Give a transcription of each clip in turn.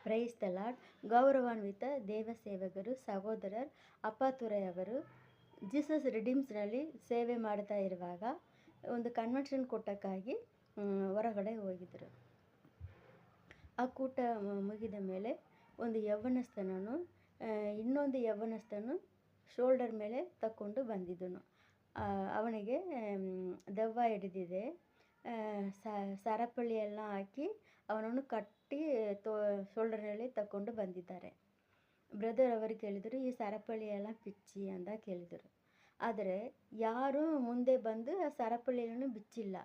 Praise the lord. ಗೌರವಾನ್ವಿತ ದೇವಸೇವಕರು, ಸಹೋದರರ್ ಅಪ್ಪಾತುರೈ ಅವರು Jesus ರಿಡೀಮ್ಸ್ನಲ್ಲಿ ಸೇವೆ ಮಾಡ್ತಾ ಇರುವಾಗ ಒಂದು ಕನ್ವೆನ್ಷನ್ ಕೊಟ್ಟಕ್ಕಾಗಿ ಹೊರಗಡೆ ಹೋಗಿದ್ದರು. ಆ ಕೂಟ ಮುಗಿದ ಮೇಲೆ ಒಂದು ಯೌವನಸ್ಥನನು ಇನ್ನೊಂದು ಯೌವನಸ್ಥನು ಶೋಲ್ಡರ್ ಮೇಲೆ ತಕ್ಕೊಂಡು ಬಂದಿದ್ದನು. ಅವನಿಗೆ ದೆವ್ವ ಹಿಡಿದಿದೆ. ಸರಪಳಿ ಎಲ್ಲ ಹಾಕಿ ಅವನನ್ನು ಕಟ್ಟಿ ಶೋಲ್ಡರ್ನಲ್ಲಿ ತಕ್ಕೊಂಡು ಬಂದಿದ್ದಾರೆ. ಬ್ರದರ್ ಅವರು ಕೇಳಿದರು, ಈ ಸರಪಳಿ ಎಲ್ಲ ಬಿಚ್ಚಿ ಅಂತ ಕೇಳಿದರು. ಆದರೆ ಯಾರೂ ಮುಂದೆ ಬಂದು ಆ ಸರಪಳಿಯನ್ನು ಬಿಚ್ಚಿಲ್ಲ.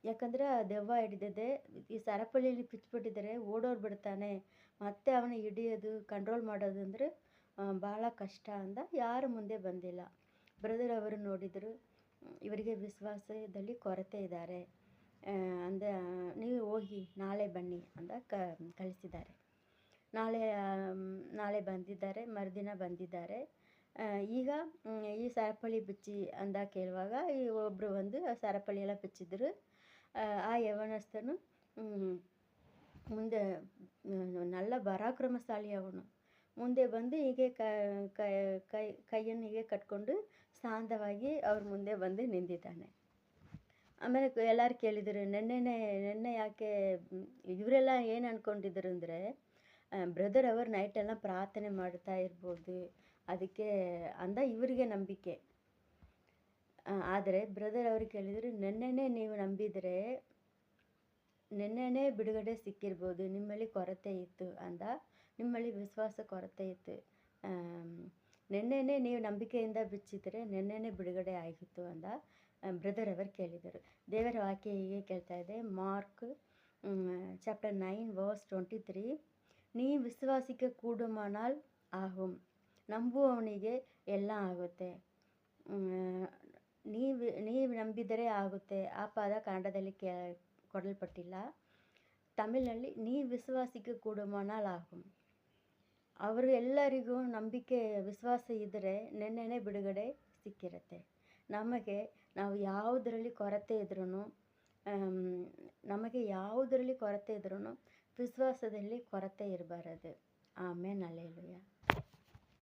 ಯಾಕಂದರೆ ಆ ದೆವ್ವ ಹಿಡಿದಿದೆ, ಈ ಸರಪಳಿಯಲ್ಲಿ ಬಿಚ್ಚಿಬಿಟ್ಟಿದ್ದಾರೆ ಓಡೋಗ್ಬಿಡ್ತಾನೆ, ಮತ್ತೆ ಅವನ ಹಿಡಿಯೋದು ಕಂಟ್ರೋಲ್ ಮಾಡೋದು ಅಂದರೆ ಭಾಳ ಕಷ್ಟ ಅಂತ ಯಾರು ಮುಂದೆ ಬಂದಿಲ್ಲ. ಬ್ರದರ್ ಅವರು ನೋಡಿದರು, ಇವರಿಗೆ ವಿಶ್ವಾಸದಲ್ಲಿ ಕೊರತೆ ಇದ್ದಾರೆ ನೀವು ಹೋಗಿ ನಾಳೆ ಬನ್ನಿ ಅಂತ ಕಳಿಸಿದ್ದಾರೆ. ನಾಳೆ ಬಂದಿದ್ದಾರೆ, ಮರುದಿನ ಬಂದಿದ್ದಾರೆ. ಈಗ ಈ ಸರಪಳಿ ಬಿಚ್ಚಿ ಅಂತ ಕೇಳುವಾಗ ಈ ಒಬ್ಬರು ಒಂದು ಸರಪಳಿ ಎಲ್ಲ ಬಿಚ್ಚಿದ್ರು. ಆ ಯೌವನಸ್ಥನು ಮುಂದೆ ನಲ್ಲ ಪರಾಕ್ರಮಶಾಲಿ ಅವನು. ಮುಂದೆ ಬಂದು ಹೀಗೆ ಕೈಯನ್ನು ಹೀಗೆ ಕಟ್ಕೊಂಡು ಶಾಂತವಾಗಿ ಅವ್ರ ಮುಂದೆ ಬಂದು ನಿಂತಿದ್ದಾನೆ. ಆಮೇಲೆ ಎಲ್ಲರೂ ಕೇಳಿದರು, ನೆನ್ನೆ ಯಾಕೆ ಇವರೆಲ್ಲ ಏನು ಅಂದ್ಕೊಂಡಿದ್ರು ಅಂದರೆ ಬ್ರದರ್ ಅವರು ನೈಟೆಲ್ಲ ಪ್ರಾರ್ಥನೆ ಮಾಡ್ತಾ ಇರ್ಬೋದು ಅದಕ್ಕೆ ಅಂದ ಇವರಿಗೆ ನಂಬಿಕೆ. ಆದರೆ ಬ್ರದರ್ ಅವರು ಕೇಳಿದರು, ನೆನ್ನೆನೇ ನೀವು ನಂಬಿದರೆ ನೆನ್ನೆನೇ ಬಿಡುಗಡೆ ಸಿಕ್ಕಿರ್ಬೋದು, ನಿಮ್ಮಲ್ಲಿ ಕೊರತೆ ಇತ್ತು ಅಂದ. ನಿಮ್ಮಲ್ಲಿ ವಿಶ್ವಾಸ ಕೊರತೆ ಇತ್ತು, ನೆನ್ನೆನೇ ನೀವು ನಂಬಿಕೆಯಿಂದ ಬಿಚ್ಚಿದರೆ ನೆನ್ನೆನೇ ಬಿಡುಗಡೆ ಆಗಿತ್ತು ಅಂದ ಬ್ರದರ್ ಅವರು ಕೇಳಿದರು. ದೇವರ ವಾಕ್ಯ ಹೀಗೆ ಕೇಳ್ತಾ ಇದೆ, ಮಾರ್ಕ್ ಚಾಪ್ಟರ್ 9:23. ನೀ ವಿಶ್ವಾಸಿಕೆ ಕೂಡುಮಾனால் ಆಗುಂ, ನಂಬುವವನಿಗೆ ಎಲ್ಲ ಆಗುತ್ತೆ. ನೀವು ನಂಬಿದರೆ ಆಗುತ್ತೆ. ಆ ಪದ ಕನ್ನಡದಲ್ಲಿ ಕೊಡಲ್ಪಟ್ಟಿಲ್ಲ. ತಮಿಳಿನಲ್ಲಿ ನೀ ವಿಶ್ವಾಸಿಕೆ ಕೂಡುಮಾனால் ಆಗುಂ. ಅವರು ಎಲ್ಲರಿಗೂ ನಂಬಿಕೆ ವಿಶ್ವಾಸ ಇದ್ದರೆ ನೆನ್ನೆನೇ ಬಿಡುಗಡೆ ಸಿಕ್ಕಿರುತ್ತೆ. ನಾವು ಯಾವುದರಲ್ಲಿ ಕೊರತೆ ಇದ್ರೂ ವಿಶ್ವಾಸದಲ್ಲಿ ಕೊರತೆ ಇರಬಾರದು. ಆಮೇನ್, ಹಲ್ಲೆಲೂಯಾ.